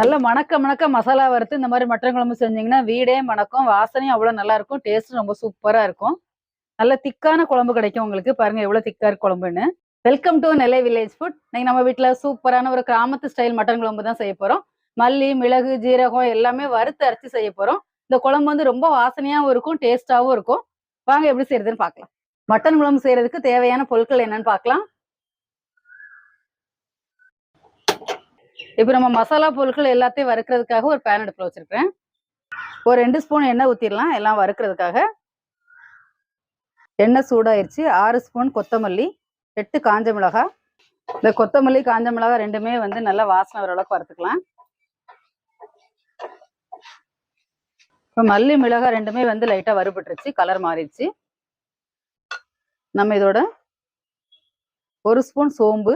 நல்ல மணக்க மணக்க மசாலா வறுத்து இந்த மாதிரி மட்டன் குழம்பு செஞ்சீங்கன்னா வீடே மணக்கும். வாசனையும் அவ்வளவு நல்லா இருக்கும். டேஸ்ட் ரொம்ப சூப்பரா இருக்கும். நல்ல திக்கான குழம்பு கிடைக்கும் உங்களுக்கு. பாருங்க எவ்வளவு திக்கா இருக்கு குழம்புன்னு. Welcome to Nellai village food. இன்னைக்கு நம்ம வீட்டுல சூப்பரான ஒரு கிராமத்து ஸ்டைல் மட்டன் குழம்பு தான் செய்ய போறோம். மல்லி, மிளகு, ஜீரகம் எல்லாமே வறுத்து அரைச்சு செய்ய போறோம். இந்த குழம்பு வந்து ரொம்ப வாசனையாவும் இருக்கும், டேஸ்டாவும் இருக்கும். வாங்க எப்படி செய்யறதுன்னு பார்க்கலாம். மட்டன் குழம்பு செய்யறதுக்கு தேவையான பொருட்கள் என்னன்னு பார்க்கலாம். இப்போ நம்ம மசாலா பொருட்கள் எல்லாத்தையும் வறுக்கிறதுக்காக ஒரு பேன் அடுப்புல வச்சிருக்கேன். ஒரு 2 ஸ்பூன் எண்ணெய் ஊத்திடலாம் எல்லாம் வறுக்கிறதுக்காக. எண்ணெய் சூடாயிருச்சு. 6 ஸ்பூன் கொத்தமல்லி, 8 காஞ்ச மிளகாய். இந்த கொத்தமல்லி, காஞ்ச மிளகாய் ரெண்டுமே வந்து நல்லா வாசனை வர அளவுக்கு வறுத்துக்கலாம். இப்போ மல்லி, மிளகாய் ரெண்டுமே வந்து லைட்டா வறுபட்டுருச்சு, கலர் மாறிடுச்சு. நம்ம இதோட 1 ஸ்பூன் சோம்பு,